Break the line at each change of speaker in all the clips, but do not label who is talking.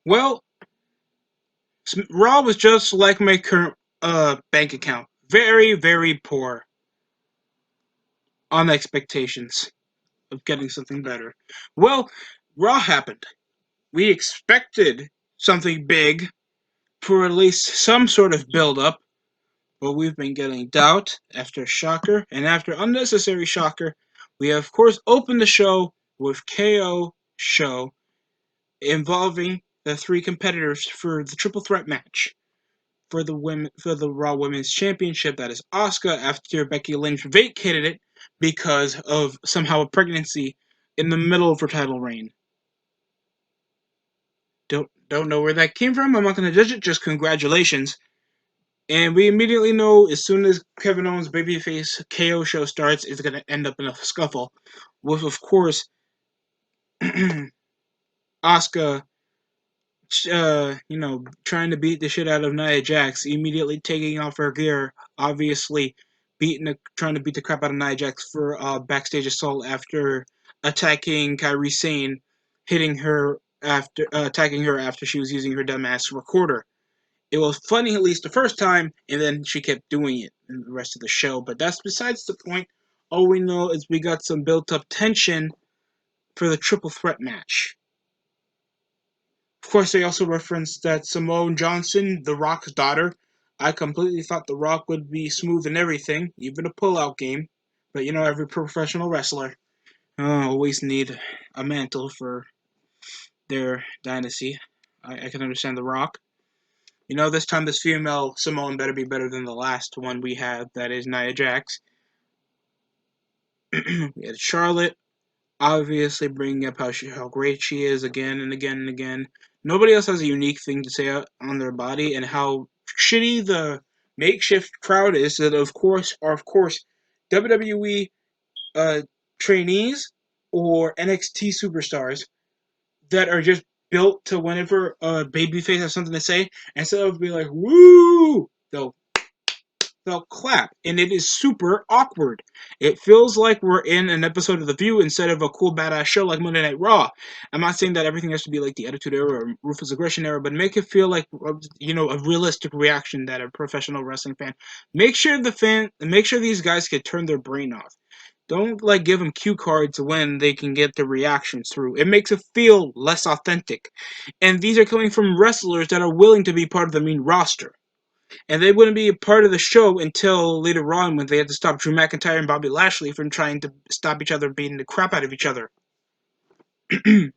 Well, Raw was just like my current bank account. Very, very poor on expectations of getting something better. Well, Raw happened. We expected something big for at least some sort of build up, but we've been getting doubt after shocker and after unnecessary shocker. We have, of course, opened the show with KO show involving the three competitors for the triple threat match for the Raw Women's Championship. That is Asuka after Becky Lynch vacated it because of somehow a pregnancy in the middle of her title reign. Don't know where that came from. I'm not going to judge it. Just congratulations. And we immediately know as soon as Kevin Owens' babyface KO show starts, it's going to end up in a scuffle, with of course Asuka trying to beat the shit out of Nia Jax, immediately taking off her gear, obviously trying to beat the crap out of Nia Jax for backstage assault after attacking Kairi Sane, hitting her after attacking her after she was using her dumbass recorder. It was funny at least the first time, and then she kept doing it in the rest of the show. But that's besides the point. All we know is we got some built-up tension for the triple threat match. Of course, they also referenced that Simone Johnson, The Rock's daughter. I completely thought The Rock would be smooth in everything, even a pull-out game. But every professional wrestler always need a mantle for their dynasty. I can understand The Rock. This time this female Simone better be better than the last one we had, that is Nia Jax. We had Charlotte, obviously bringing up how great she is again and again and again. Nobody else has a unique thing to say on their body, and how shitty the makeshift crowd is that of course WWE uh, trainees or NXT superstars that are just built to whenever a babyface has something to say, instead of being like woo, they'll clap, and it is super awkward. It feels like we're in an episode of The View instead of a cool badass show like Monday Night Raw. I'm not saying that everything has to be like the Attitude Era or Ruthless Aggression Era, but make it feel like a realistic reaction that a professional wrestling fan. Make sure these guys can turn their brain off. Don't give them cue cards when they can get the reactions through. It makes it feel less authentic. And these are coming from wrestlers that are willing to be part of the main roster. And they wouldn't be a part of the show until later on when they had to stop Drew McIntyre and Bobby Lashley from trying to stop each other beating the crap out of each other. So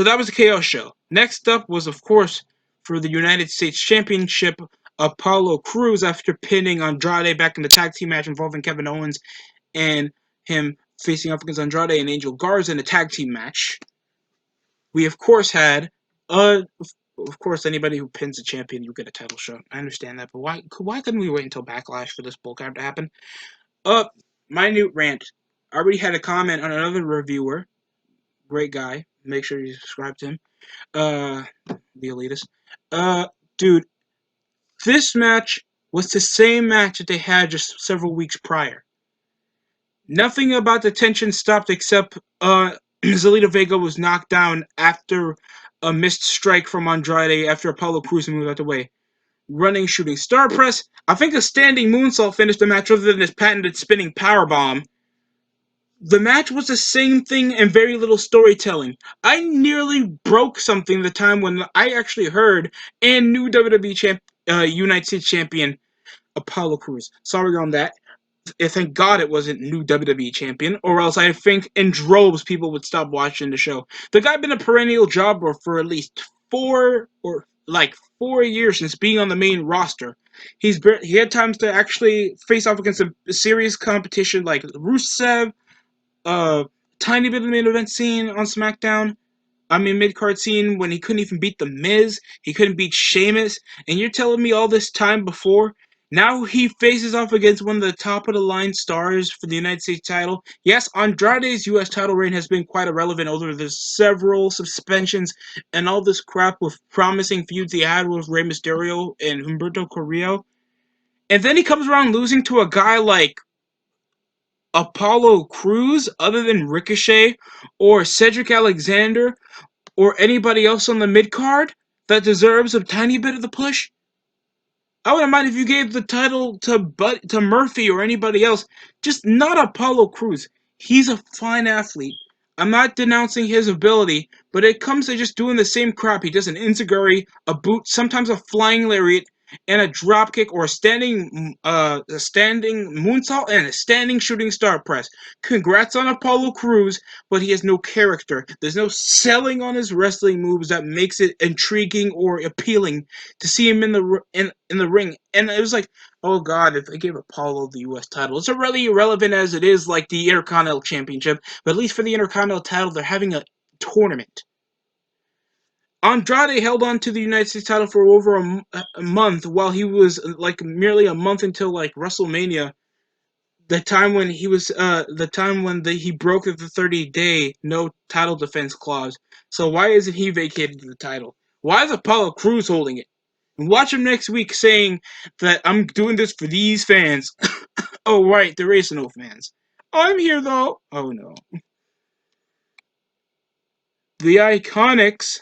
that was the KO show. Next up was, of course, for the United States Championship, Apollo Crews after pinning Andrade back in the tag team match involving Kevin Owens and him facing off against Andrade and Angel Garza in a tag team match. We, of course, had of course, anybody who pins a champion, you get a title shot. I understand that, but why couldn't we wait until Backlash for this bullcrap to happen? Minute rant. I already had a comment on another reviewer. Great guy. Make sure you subscribe to him. The elitist. Dude, this match was the same match that they had just several weeks prior. Nothing about the tension stopped except Zelina Vega was knocked down after a missed strike from Andrade after Apollo Crews moved out the way. Running shooting star press. I think a standing moonsault finished the match other than his patented spinning powerbomb. The match was the same thing and very little storytelling. I nearly broke something the time when I actually heard and knew WWE United States Champion Apollo Crews. Sorry on that. Thank God it wasn't new WWE champion, or else I think in droves people would stop watching the show. The guy been a perennial jobber for at least 4 years since being on the main roster. He had times to actually face off against a serious competition like Rusev, tiny bit of the main event scene on SmackDown. I mean, mid-card scene when he couldn't even beat The Miz. He couldn't beat Sheamus. And you're telling me all this time before? Now he faces off against one of the top-of-the-line stars for the United States title. Yes, Andrade's U.S. title reign has been quite irrelevant over the several suspensions and all this crap with promising feuds he had with Rey Mysterio and Humberto Carrillo. And then he comes around losing to a guy like Apollo Crews, other than Ricochet or Cedric Alexander or anybody else on the mid card that deserves a tiny bit of the push. I wouldn't mind if you gave the title to Murphy or anybody else, just not Apollo Crews. He's a fine athlete. I'm not denouncing his ability, but it comes to just doing the same crap. He does an enziguri, a boot, sometimes a flying lariat, and a drop kick or a standing moonsault and a standing shooting star press. Congrats on Apollo Crews, but he has no character. There's no selling on his wrestling moves that makes it intriguing or appealing to see him in the ring. And it was like, oh god, if they gave Apollo the U.S. title, it's really irrelevant as it is like the Intercontinental Championship. But at least for the Intercontinental title, they're having a tournament. Andrade held on to the United States title for over a month, while he was like merely a month until like WrestleMania, the time when he broke the 30-day no title defense clause. So why isn't he vacated the title? Why is Apollo Crews holding it? And watch him next week saying that I'm doing this for these fans. Oh right, there is no fans. I'm here though. Oh no. The Iconics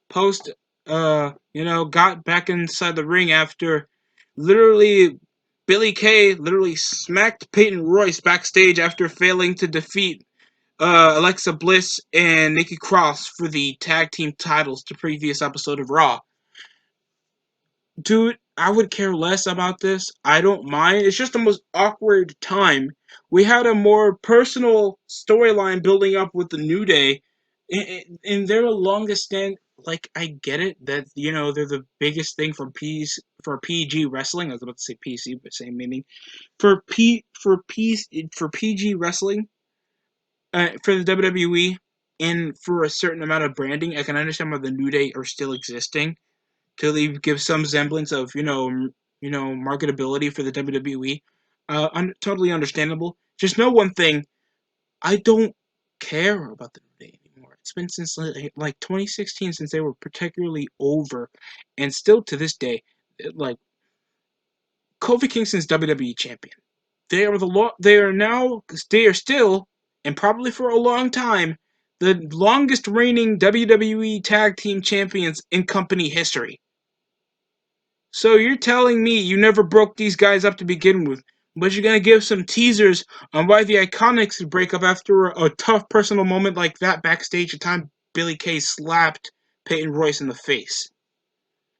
post got back inside the ring after literally Billy Kay literally smacked Peyton Royce backstage after failing to defeat Alexa Bliss and Nikki Cross for the tag team titles to previous episode of Raw. Dude, I would care less about this. I don't mind. It's just the most awkward time. We had a more personal storyline building up with the New Day, and they're the longest stand. Like, I get it that they're the biggest thing for PG wrestling. I was about to say PC, but same meaning for PG wrestling, for the WWE, and for a certain amount of branding. I can understand why the New Day are still existing to give some semblance of marketability for the WWE. Totally understandable. Just know one thing: I don't care about the New Day anymore. It's been since like 2016 since they were particularly over, and still to this day, like Kofi Kingston's WWE champion. They are still, and probably for a long time, the longest reigning WWE Tag Team Champions in company history. So you're telling me you never broke these guys up to begin with, but you're gonna give some teasers on why the Iconics would break up after a tough personal moment like that backstage the time Billy Kay slapped Peyton Royce in the face.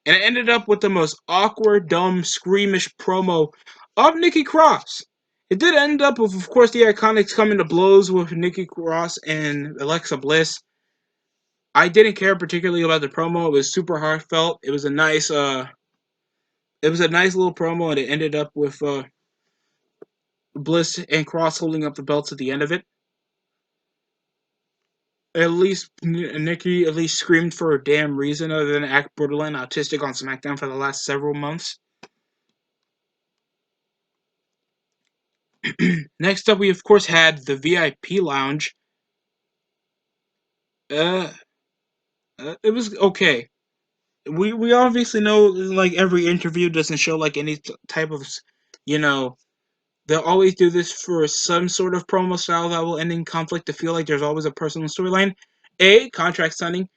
And it ended up with the most awkward, dumb, screamish promo of Nikki Cross. It did end up with, of course, the Iconics coming to blows with Nikki Cross and Alexa Bliss. I didn't care particularly about the promo. It was super heartfelt. It was a nice little promo, and it ended up with Bliss and Cross holding up the belts at the end of it. At least Nikki at least screamed for a damn reason other than act borderline autistic on SmackDown for the last several months. Next up, we of course had the VIP lounge. Uh, it was okay. We obviously know like every interview doesn't show like any type of you know they'll always do this for some sort of promo style that will end in conflict to feel like there's always a personal storyline. A, contract signing.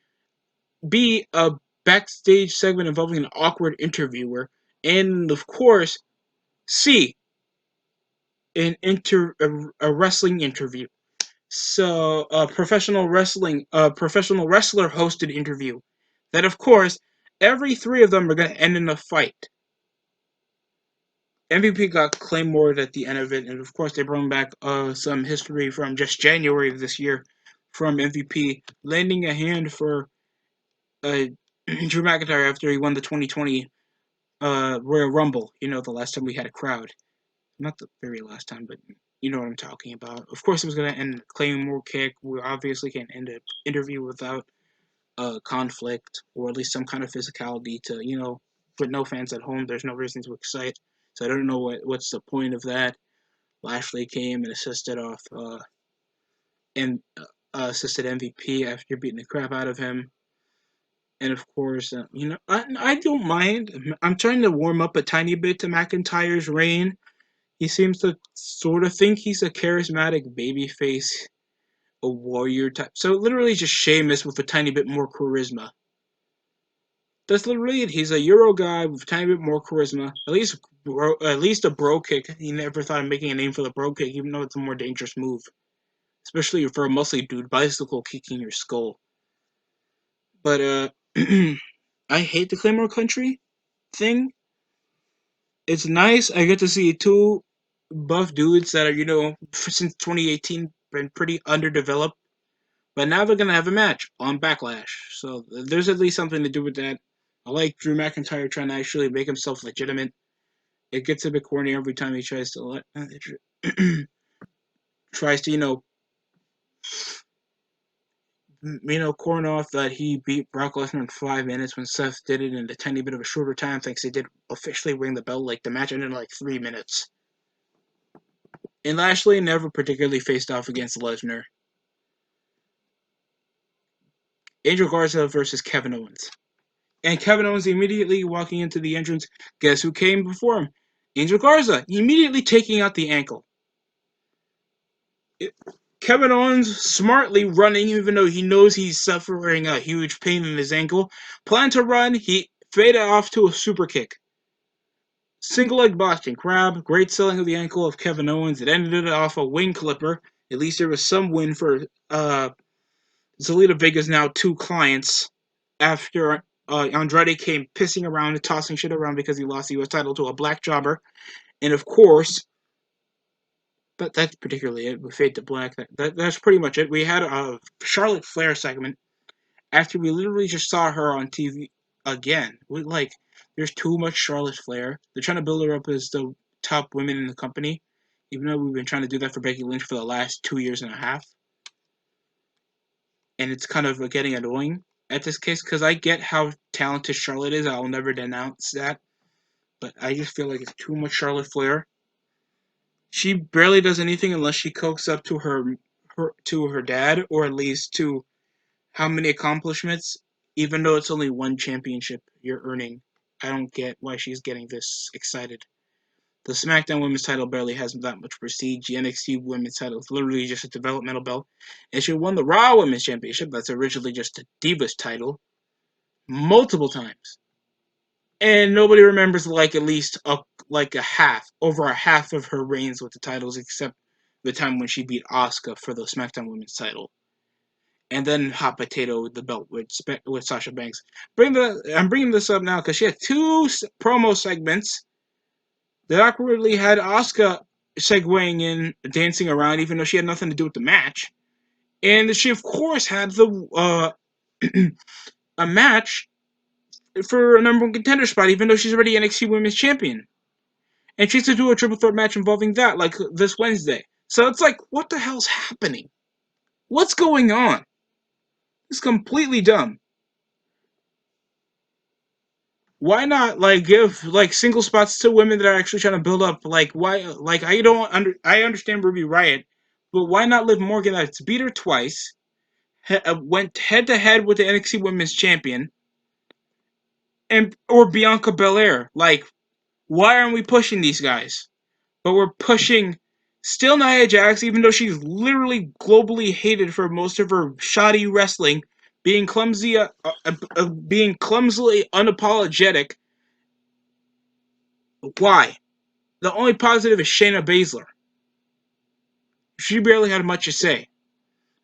B, a backstage segment involving an awkward interviewer. And of course, C, a wrestling interview. So a professional wrestler hosted interview. That of course, every three of them are gonna end in a fight. MVP got Claymore at the end of it, and of course they brought back some history from just January of this year from MVP landing a hand for Drew McIntyre after he won the 2020 Royal Rumble. The last time we had a crowd, not the very last time, but you know what I'm talking about. Of course, it was gonna end Claymore kick. We obviously can't end an interview without conflict or at least some kind of physicality to with no fans at home. There's no reason to excite. So I don't know what's the point of that. Lashley came and assisted MVP after beating the crap out of him. And of course, I don't mind. I'm trying to warm up a tiny bit to McIntyre's reign. He seems to sort of think he's a charismatic babyface. a warrior type. So literally just Sheamus with a tiny bit more charisma. That's literally it. He's a Euro guy with a tiny bit more charisma. At least a bro kick. He never thought of making a name for the bro kick, even though it's a more dangerous move, especially for a muscly dude bicycle kicking your skull. But I hate the Claymore Country thing. It's nice. I get to see two buff dudes that are since 2018 been pretty underdeveloped. But now they're gonna have a match on Backlash, so there's at least something to do with that. I like Drew McIntyre trying to actually make himself legitimate. It gets a bit corny every time he tries to tries to corn off that he beat Brock Lesnar in 5 minutes when Seth did it in a tiny bit of a shorter time. Thanks, they did officially ring the bell. Like the match ended in like 3 minutes. And Lashley never particularly faced off against Lesnar. Angel Garza versus Kevin Owens. And Kevin Owens immediately walking into the entrance. Guess who came before him? Angel Garza, immediately taking out the ankle. Kevin Owens smartly running, even though he knows he's suffering a huge pain in his ankle. Planned to run, he faded off to a super kick. Single leg Boston Crab, great selling of the ankle of Kevin Owens. It ended off a wing clipper. At least there was some win for Zelina Vega's now two clients after Andrade came pissing around and tossing shit around because he lost the U.S. title to a black jobber. And of course, but that's particularly it. We fade to black. That's pretty much it. We had a Charlotte Flair segment after we literally just saw her on TV again. There's too much Charlotte Flair. They're trying to build her up as the top women in the company, even though we've been trying to do that for Becky Lynch for the last 2 years and a half. And it's kind of getting annoying at this case because I get how talented Charlotte is. I'll never denounce that. But I just feel like it's too much Charlotte Flair. She barely does anything unless she coaxes up to her dad, or at least to how many accomplishments, even though it's only one championship you're earning. I don't get why she's getting this excited. The SmackDown Women's title barely has that much prestige. The NXT Women's title is literally just a developmental belt. And she won the Raw Women's Championship, that's originally just a Divas title, multiple times. And nobody remembers at least over a half of her reigns with the titles, except the time when she beat Asuka for the SmackDown Women's title. And then hot potato the belt with Sasha Banks. I'm bringing this up now because she had two promo segments that awkwardly had Asuka segueing in, dancing around, even though she had nothing to do with the match. And she, of course, had a match for a number one contender spot, even though she's already NXT Women's Champion. And she's to do a triple threat match involving that, like this Wednesday. So it's like, what the hell's happening? What's going on? It's completely dumb. Why not give single spots to women that are actually trying to build up? Why? I understand Ruby Riott, but why not Liv Morgan that's beat her twice, went head to head with the NXT Women's Champion, or Bianca Belair? Why aren't we pushing these guys? But we're pushing still Nia Jax, even though she's literally globally hated for most of her shoddy wrestling, being being clumsily unapologetic. Why? The only positive is Shayna Baszler. She barely had much to say.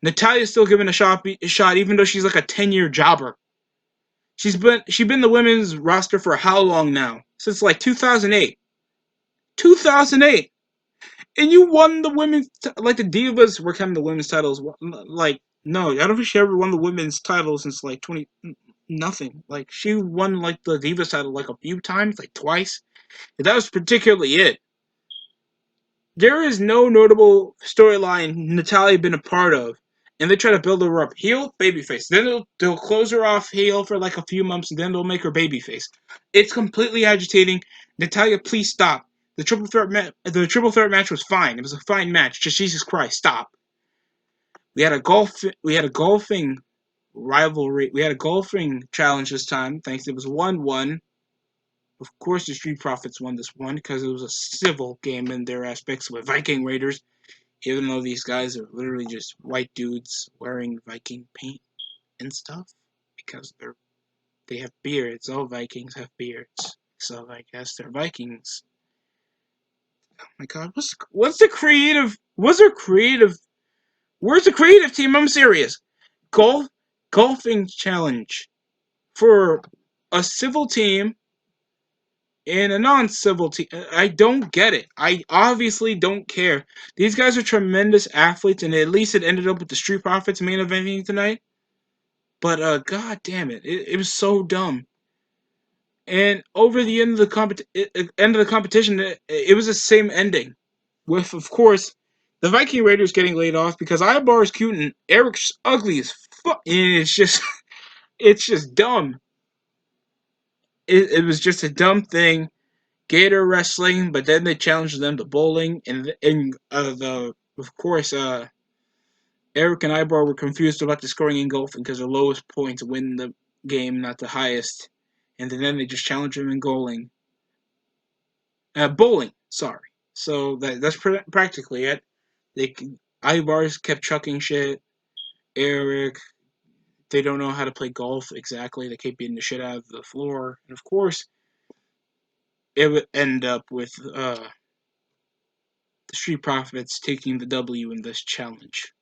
Natalia's still given a shot, even though she's like a 10-year jobber. She's been the women's roster for how long now? Since 2008. 2008. And you won the women's the Divas were kind of the women's titles. No, I don't think she ever won the women's title since 20 nothing. She won the Divas title a few times, twice. And that was particularly it. There is no notable storyline Natalya been a part of, and they try to build her up heel, babyface. Then they'll close her off heel for a few months, and then they'll make her babyface. It's completely agitating. Natalya, please stop. The triple threat match was fine. It was a fine match. Just Jesus Christ, stop. We had a golfing rivalry. We had a golfing challenge this time. Thanks. It was 1-1. Of course, the Street Profits won this one because it was a civil game in their aspects with Viking Raiders. even though these guys are literally just white dudes wearing Viking paint and stuff because they have beards. All Vikings have beards, so I guess they're Vikings. Oh my God, what's the creative? What's their creative? Where's the creative team? I'm serious. Golf golfing challenge for a civil team and a non-civil team. I don't get it. I obviously don't care. These guys are tremendous athletes, and at least it ended up with the Street Profits main eventing tonight. But god damn it was so dumb. And over the end of the competition, it was the same ending, with of course the Viking Raiders getting laid off because Ibar is cute and Eric's ugly as fuck. And it's just it's just dumb. It was just a dumb thing. Gator wrestling, but then they challenged them to bowling, and the of course Eric and Ibar were confused about the scoring in golfing because the lowest points win the game, not the highest, and then they just challenged him in bowling. Sorry, so that's practically it. They Ibar's kept chucking shit. Eric, they don't know how to play golf exactly. They keep beating the shit out of the floor, and of course it would end up with the Street Profits taking the W in this challenge.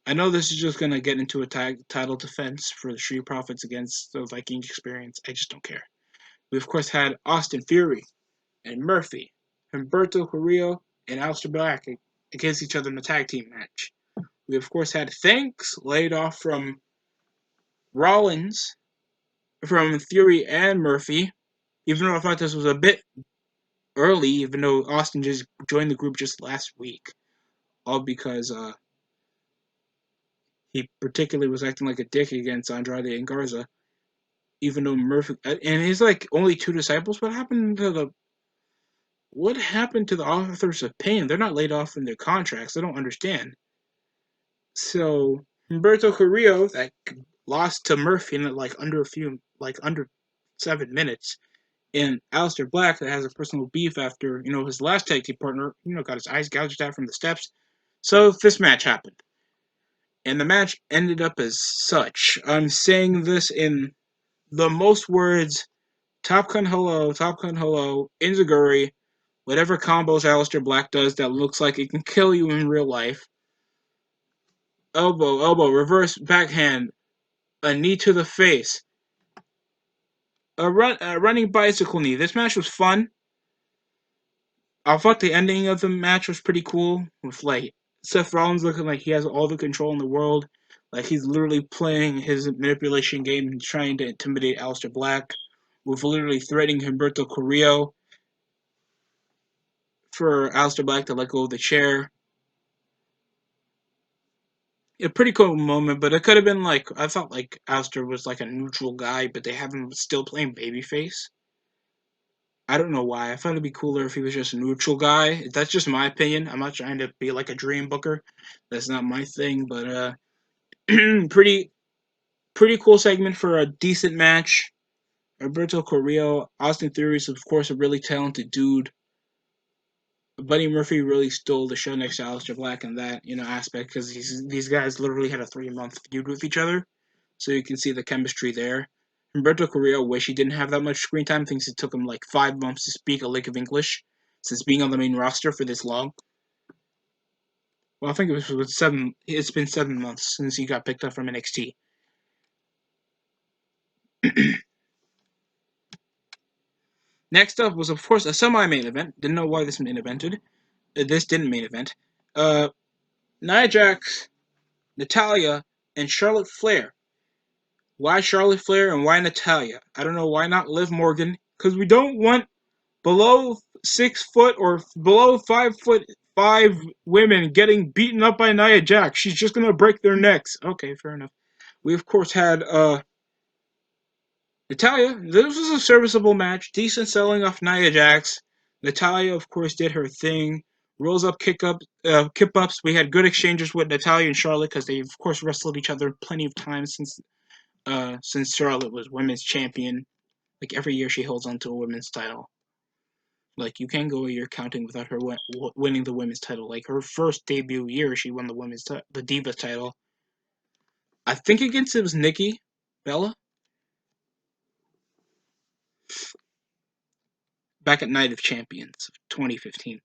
I know this is just gonna get into a title defense for the Street Profits against the Viking Experience. I just don't care. We of course had Austin Fury and Murphy, Humberto Carrillo and Aleister Black against each other in the tag team match. We of course had Thanks laid off from Rollins, from Fury and Murphy. Even though I thought this was a bit early, even though Austin just joined the group just last week, all because he particularly was acting like a dick against Andrade and Garza. Even though Murphy and he's like only two disciples. What happened to the authors of Pain? They're not laid off from their contracts. I don't understand. So Humberto Carrillo that lost to Murphy in under 7 minutes, and Aleister Black that has a personal beef after his last tag team partner got his eyes gouged out from the steps. So this match happened, and the match ended up as such. I'm saying this in the most words: Top Gun Hello, Inzaguri, whatever combos Aleister Black does that looks like it can kill you in real life. Elbow, reverse backhand, a knee to the face, a running bicycle knee. This match was fun. I thought the ending of the match was pretty cool, with like Seth Rollins looking like he has all the control in the world, like he's literally playing his manipulation game and trying to intimidate Aleister Black, with literally threatening Humberto Carrillo for Aleister Black to let go of the chair. A pretty cool moment, but it could have been like I thought like Aleister was like a neutral guy, but they have him still playing babyface. I don't know why. I thought it'd be cooler if he was just a neutral guy. That's just my opinion. I'm not trying to be like a dream booker. That's not my thing, but pretty cool segment for a decent match. Alberto Carrillo, Austin Theory is of course a really talented dude. Buddy Murphy really stole the show next to Aleister Black in that aspect because these guys literally had a 3-month feud with each other, so you can see the chemistry there. Humberto Carrillo wish he didn't have that much screen time. Thinks it took him like 5 months to speak a lick of English since being on the main roster for this long. Well, I think it was 7. It's been 7 months since he got picked up from NXT. Next up was of course a semi-main event. Didn't know why this main evented. This didn't main event. Nia Jax, Natalya, and Charlotte Flair. Why Charlotte Flair and why Natalya? I don't know why not Liv Morgan, because we don't want below 6 foot or below 5'5" women getting beaten up by Nia Jax. She's just gonna break their necks. Okay, fair enough. We of course had Natalya. This was a serviceable match, decent selling off Nia Jax. Natalya of course did her thing. Rolls up, kip ups. We had good exchanges with Natalya and Charlotte because they of course wrestled each other plenty of times since Charlotte was women's champion. Like every year she holds on to a women's title. Like, you can't go a year counting without her winning the women's title. Like, her first debut year, she won the Divas title. I think against it was Nikki Bella back at Night of Champions 2015.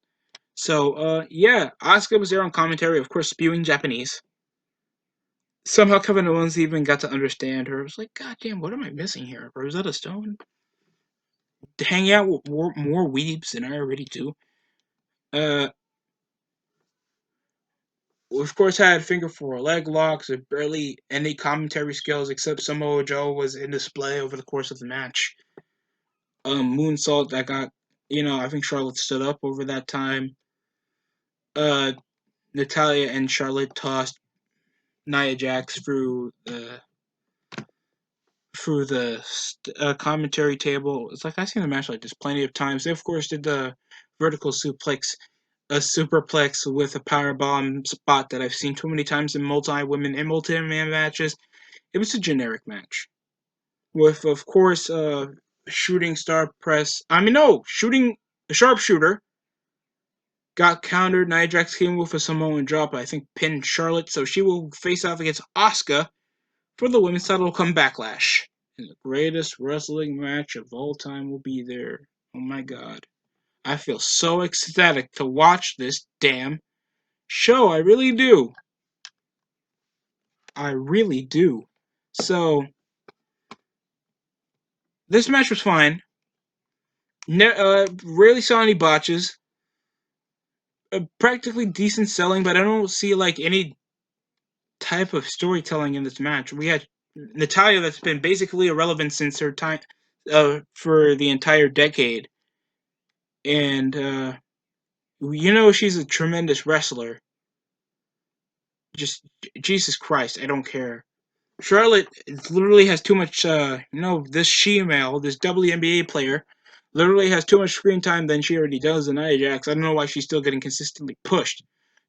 So, yeah, Asuka was there on commentary, of course, spewing Japanese. Somehow Kevin Owens even got to understand her. I was like, God damn, what am I missing here? Rosetta Stone? Hang out with more weebs than I already do. Uh, of course, had finger four leg locks, with barely any commentary skills except Samoa Joe was in display over the course of the match. Moonsault that got, I think Charlotte stood up over that time. Uh, Natalia and Charlotte tossed Nia Jax through the commentary table. It's like I've seen a match like this plenty of times. They of course did the vertical suplex, a superplex with a powerbomb spot that I've seen too many times in multi-women and multi-man matches. It was a generic match with, of course, shooting star press. I mean, no, shooting a sharpshooter got countered. Nia Jax came with a Samoan drop. I think pinned Charlotte, so she will face off against Asuka for the women's title come Backlash. And the greatest wrestling match of all time will be there. Oh my god. I feel so ecstatic to watch this damn show. I really do. I really do. So, this match was fine. Rarely saw any botches. Practically decent selling, but I don't see like any type of storytelling in this match. We had Natalia that's been basically irrelevant since her time for the entire decade. And she's a tremendous wrestler. Just Jesus Christ, I don't care. Charlotte literally has too much. This she-male, this WNBA player, literally has too much screen time than she already does in Ajax. I don't know why she's still getting consistently pushed,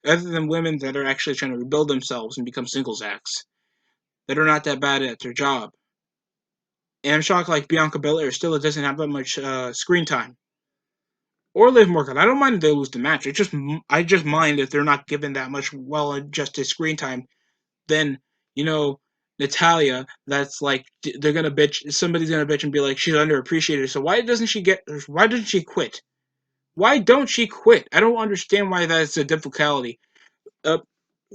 other than women that are actually trying to rebuild themselves and become singles acts that are not that bad at their job. And I'm shocked, like Bianca Belair still doesn't have that much screen time. Or Liv Morgan. I don't mind if they lose the match. I just mind if they're not given that much well-adjusted screen time. Then, Natalia, that's like they're gonna bitch. Somebody's gonna bitch and be like she's underappreciated. So why doesn't she quit? Why don't she quit? I don't understand why that's a difficulty. Uh,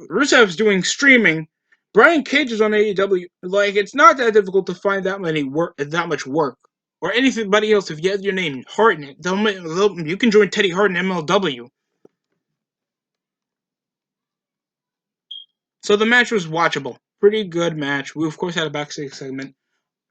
Rusev's doing streaming. Brian Cage is on AEW. Like, it's not that difficult to find that much work, or anybody else. If you have your name Hart in it, you can join Teddy Hart in MLW. So the match was watchable. Pretty good match. We of course had a backstage segment.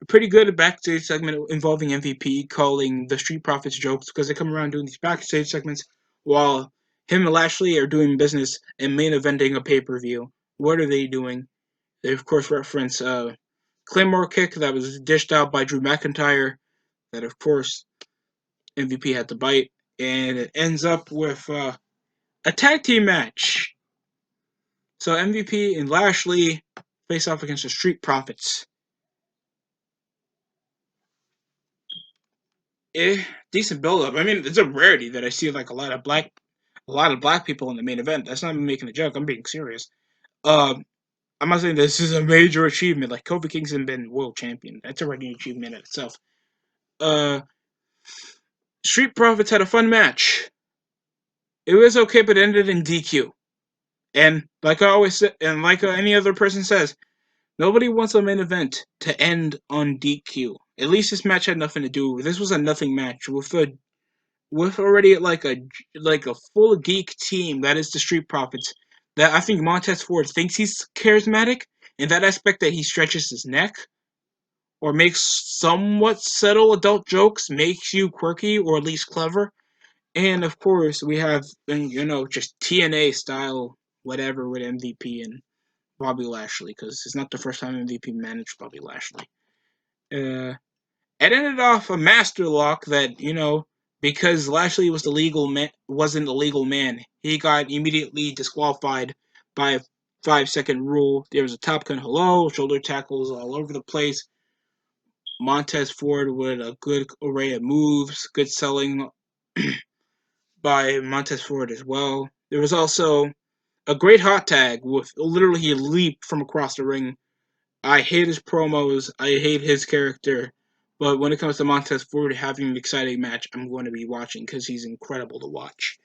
A pretty good backstage segment involving MVP calling the Street Profits jokes because they come around doing these backstage segments while him and Lashley are doing business and main eventing a pay-per-view. What are they doing? They of course reference Claymore kick that was dished out by Drew McIntyre that of course MVP had to bite, and it ends up with a tag team match. So MVP and Lashley face off against the Street Profits. Decent build up. I mean, it's a rarity that I see like a lot of black people in the main event. That's not me making a joke. I'm being serious. I'm not saying this is a major achievement. Like Kofi Kingston been world champion. That's already an achievement in itself. Uh, Street Profits had a fun match. It was okay, but it ended in DQ. And like I always say, and like any other person says, nobody wants a main event to end on DQ. At least this match had nothing to do. This was a nothing match with already like a full geek team that is the Street Profits. That I think Montez Ford thinks he's charismatic in that aspect that he stretches his neck or makes somewhat subtle adult jokes, makes you quirky or at least clever. And of course, we have just TNA style whatever with MVP and Bobby Lashley because it's not the first time MVP managed Bobby Lashley. It ended off a master lock that because Lashley wasn't the legal man, he got immediately disqualified by a 5-second rule. There was a Top Gun hello, shoulder tackles all over the place. Montez Ford with a good array of moves, good selling. by Montez Ford as well. There was also a great hot tag with literally he leaped from across the ring. I hate his promos. I hate his character. But when it comes to Montez Ford having an exciting match, I'm going to be watching because he's incredible to watch.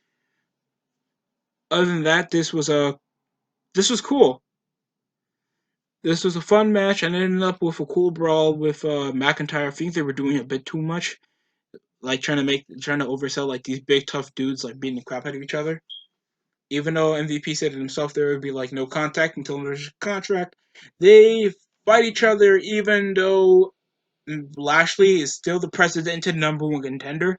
Other than that, this was cool. This was a fun match, and it ended up with a cool brawl with McIntyre. I think they were doing a bit too much, like trying to oversell like these big tough dudes like beating the crap out of each other. Even though MVP said it himself, there would be like no contact until there's a contract. They fight each other, even though Lashley is still the president number one contender.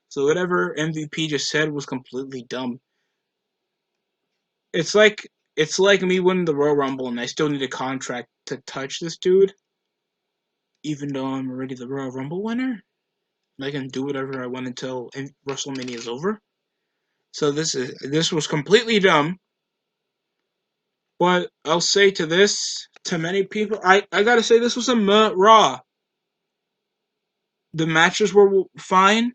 So whatever MVP just said was completely dumb. It's like it's like me winning the Royal Rumble and I still need a contract to touch this dude, even though I'm already the Royal Rumble winner. And I can do whatever I want until WrestleMania is over. So this was completely dumb. But I'll say to many people, I gotta say this was a Raw. The matches were fine.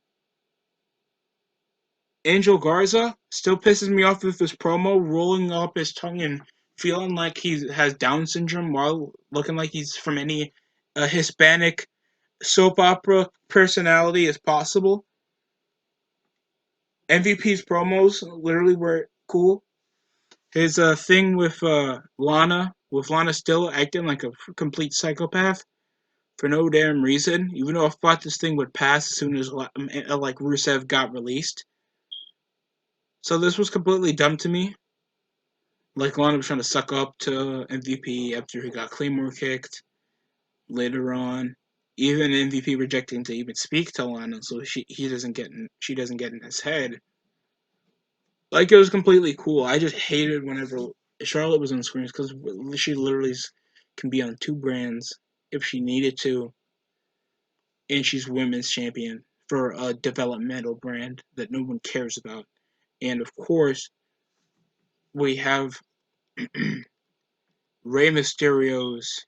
Angel Garza still pisses me off with his promo, rolling up his tongue and feeling like he has Down syndrome while looking like he's from any Hispanic soap opera personality as possible. MVP's promos literally were cool. His thing with Lana still acting like a complete psychopath for no damn reason. Even though I thought this thing would pass as soon as like Rusev got released. So this was completely dumb to me. Like Lana was trying to suck up to MVP after he got Claymore kicked later on. Even MVP rejecting to even speak to Lana, so she doesn't get in his head. Like it was completely cool. I just hated whenever Charlotte was on screens because she literally can be on two brands if she needed to, and she's women's champion for a developmental brand that no one cares about. And of course, we have Rey Mysterio's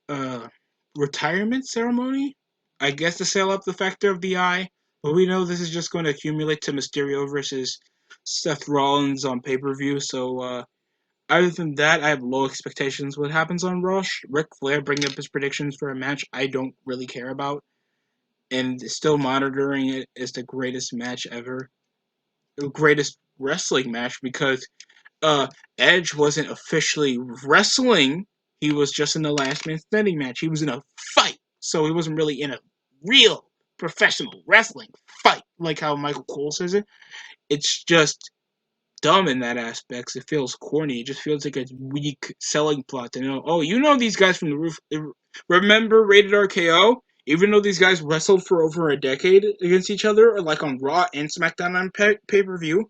uh, retirement ceremony. I guess to sell up the factor of the eye, but we know this is just going to accumulate to Mysterio versus Seth Rollins on pay per view. So other than that, I have low expectations. What happens on Raw? Ric Flair bringing up his predictions for a match I don't really care about, and still monitoring it as the greatest match ever, the greatest wrestling match because uh, Edge wasn't officially wrestling. He was just in the last man standing match. He was in a fight, so he wasn't really in a real professional wrestling fight, like how Michael Cole says it. It's just dumb in that aspect. It feels corny. It just feels like a weak selling plot to know. Oh, you know these guys from the roof. Remember Rated RKO? Even though these guys wrestled for over a decade against each other, like on Raw and SmackDown on pay per view,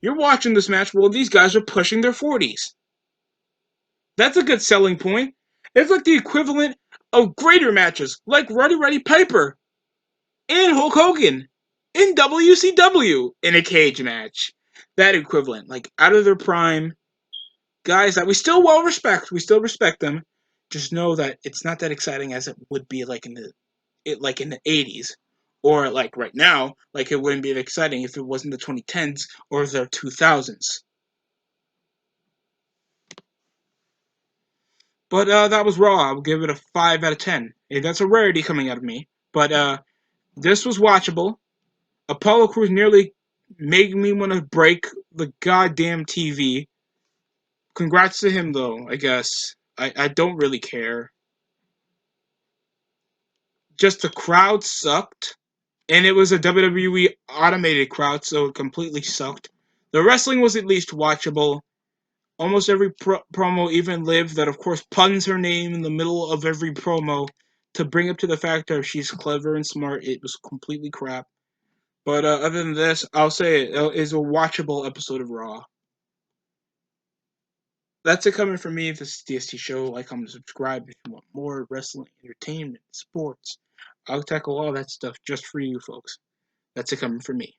you're watching this match while these guys are pushing their 40s. That's a good selling point. It's like the equivalent of greater matches, like Roddy Piper and Hulk Hogan in WCW in a cage match. That equivalent, like out of their prime, guys that we still respect them. Just know that it's not that exciting as it would be like in the 80s, or like right now, like it wouldn't be exciting if it wasn't the 2010s or the 2000s. But that was Raw. I would give it a 5 out of 10. Hey, that's a rarity coming out of me. But this was watchable. Apollo Crews nearly made me want to break the goddamn TV. Congrats to him, though, I guess. I don't really care. Just the crowd sucked. And it was a WWE automated crowd, so it completely sucked. The wrestling was at least watchable. Almost every promo even lived that, of course, puns her name in the middle of every promo to bring up to the fact that she's clever and smart. It was completely crap. But other than this, I'll say it is a watchable episode of Raw. That's it coming from me. This is DST Show. Like, comment, subscribe if you want more wrestling, entertainment, sports. I'll tackle all that stuff just for you folks. That's it coming from me.